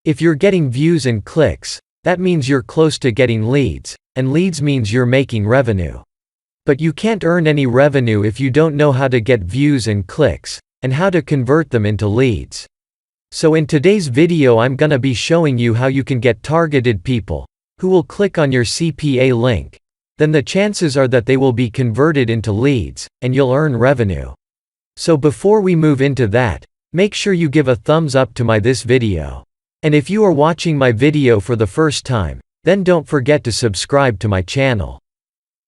If you're getting views and clicks, that means you're close to getting leads, and leads means you're making revenue. But you can't earn any revenue if you don't know how to get views and clicks, and how to convert them into leads. So in today's video I'm gonna be showing you how you can get targeted people, who will click on your CPA link. Then the chances are that they will be converted into leads, and you'll earn revenue. So before we move into that, make sure you give a thumbs up to this video. And if you are watching my video for the first time, then don't forget to subscribe to my channel.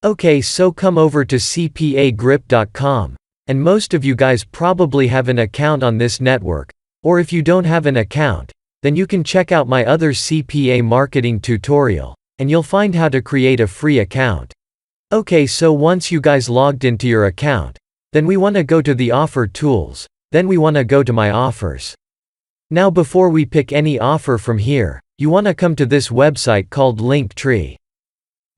Okay, so come over to CPAGRIP.com, and most of you guys probably have an account on this network, or if you don't have an account, then you can check out my other CPA marketing tutorial, and you'll find how to create a free account. Okay, so once you guys logged into your account, then we want to go to the offer tools, then we want to go to my offers. Now before we pick any offer from here, you want to come to this website called Linktree.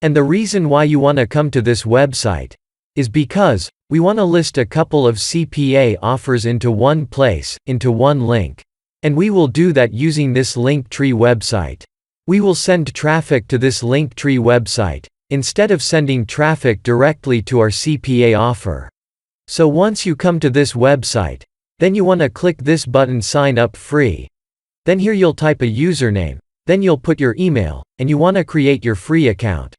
And the reason why you want to come to this website is because we want to list a couple of CPA offers into one place, into one link. And we will do that using this Linktree website. We will send traffic to this Linktree website, instead of sending traffic directly to our CPA offer. So once you come to this website, then you want to click this button Sign Up Free. Then here you'll type a username, then you'll put your email, and you want to create your free account.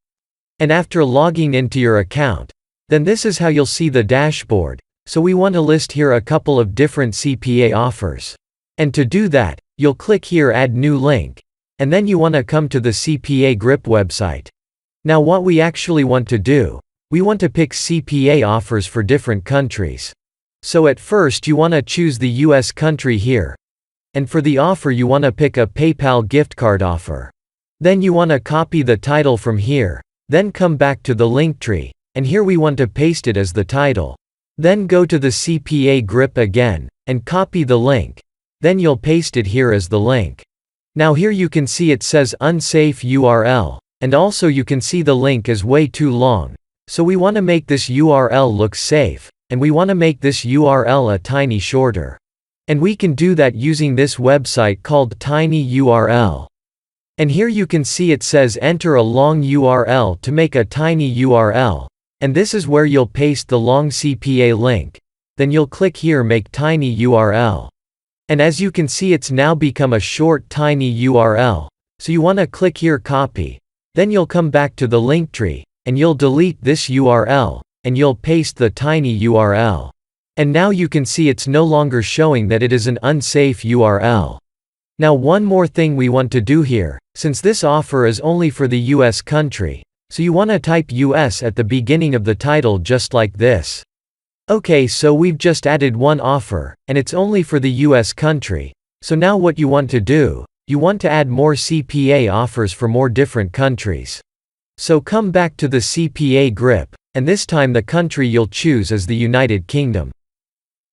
And after logging into your account, then this is how you'll see the dashboard. So we want to list here a couple of different CPA offers. And to do that, you'll click here Add New Link. And then you want to come to the CPAGRIP website. Now what we actually want to do, we want to pick CPA offers for different countries. So at first you want to choose the US country here. And for the offer you want to pick a PayPal gift card offer. Then you want to copy the title from here, then come back to the Linktree, and here we want to paste it as the title. Then go to the CPAGRIP again, and copy the link. Then you'll paste it here as the link. Now here you can see it says unsafe URL, and also you can see the link is way too long. So we want to make this URL look safe, and we want to make this URL a tiny shorter. And we can do that using this website called tinyurl. And here you can see it says enter a long URL to make a tiny URL, and this is where you'll paste the long CPA link. Then you'll click here Make Tiny URL. And as you can see it's now become a short tiny URL, so you want to click here Copy. Then you'll come back to the Linktree, and you'll delete this URL, and you'll paste the tiny URL. And now you can see it's no longer showing that it is an unsafe URL. Now one more thing we want to do here, since this offer is only for the US country, so you want to type US at the beginning of the title just like this. Okay, so we've just added one offer, and it's only for the US country. So now what you want to do, you want to add more CPA offers for more different countries. So come back to the CPAGRIP, and this time the country you'll choose is the United Kingdom.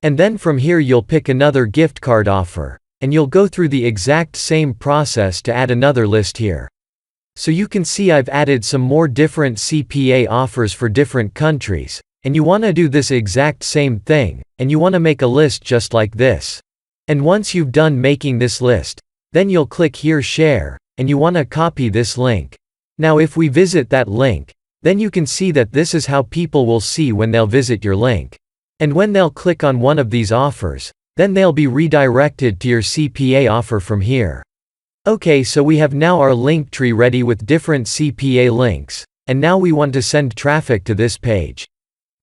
And then from here you'll pick another gift card offer, and you'll go through the exact same process to add another list here. So you can see I've added some more different CPA offers for different countries, and you want to do this exact same thing, and you want to make a list just like this. And once you've done making this list, then you'll click here Share, and you want to copy this link. Now if we visit that link, then you can see that this is how people will see when they'll visit your link. And when they'll click on one of these offers, then they'll be redirected to your CPA offer from here. Okay, so we have now our Linktree ready with different CPA links, and now we want to send traffic to this page.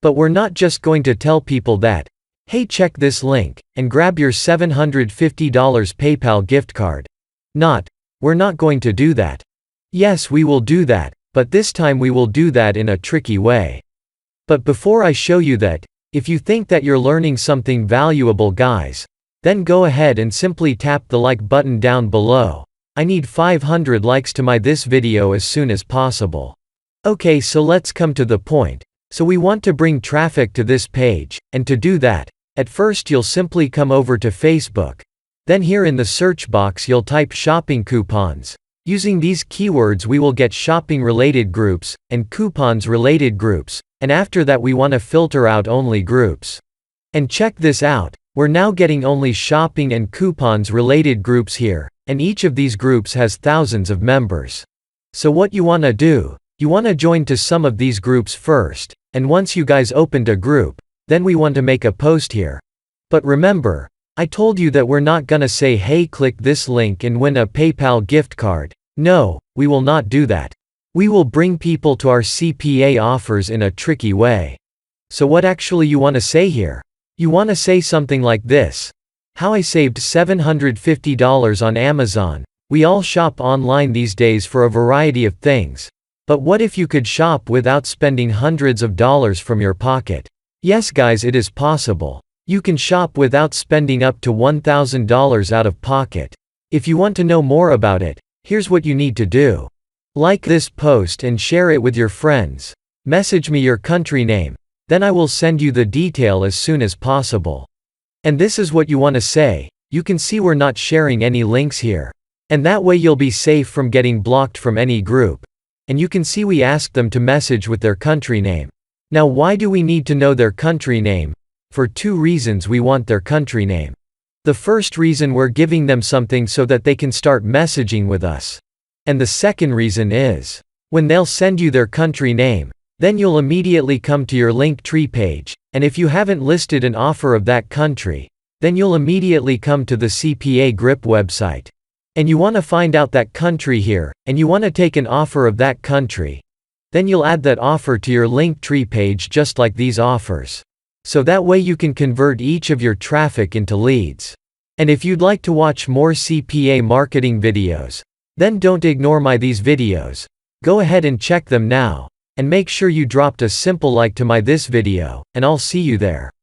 But we're not just going to tell people that, hey, check this link, and grab your $750 PayPal gift card. We're not going to do that. Yes, we will do that, but this time we will do that in a tricky way. But before I show you that, if you think that you're learning something valuable guys, then go ahead and simply tap the like button down below. I need 500 likes to this video as soon as possible. Okay, so let's come to the point. So we want to bring traffic to this page, and to do that, at first you'll simply come over to Facebook. Then here in the search box you'll type shopping coupons. Using these keywords we will get shopping related groups, and coupons related groups, and after that we want to filter out only groups. And check this out, We're now getting only shopping and coupons related groups here, and each of these groups has thousands of members. So what you wanna do, you wanna join to some of these groups first, and once you guys opened a group, then we want to make a post here. But remember, I told you that we're not gonna say hey click this link and win a PayPal gift card. No, we will not do that. We will bring people to our CPA offers in a tricky way. So what actually you wanna say here? You wanna say something like this. How I saved $750 on Amazon. We all shop online these days for a variety of things. But what if you could shop without spending hundreds of dollars from your pocket? Yes guys, it is possible. You can shop without spending up to $1,000 out of pocket. If you want to know more about it, here's what you need to do. Like this post and share it with your friends. Message me your country name. Then I will send you the detail as soon as possible. And this is what you want to say. You can see we're not sharing any links here. And that way you'll be safe from getting blocked from any group. And you can see we asked them to message with their country name. Now why do we need to know their country name? For two reasons we want their country name. The first reason, we're giving them something so that they can start messaging with us. And the second reason is, when they'll send you their country name, then you'll immediately come to your Linktree page, and if you haven't listed an offer of that country, then you'll immediately come to the CPAGRIP website. And you want to find out that country here, and you want to take an offer of that country. Then you'll add that offer to your Linktree page just like these offers. So that way you can convert each of your traffic into leads. And if you'd like to watch more CPA marketing videos, then don't ignore these videos. Go ahead and check them now. And make sure you dropped a simple like to this video, and I'll see you there.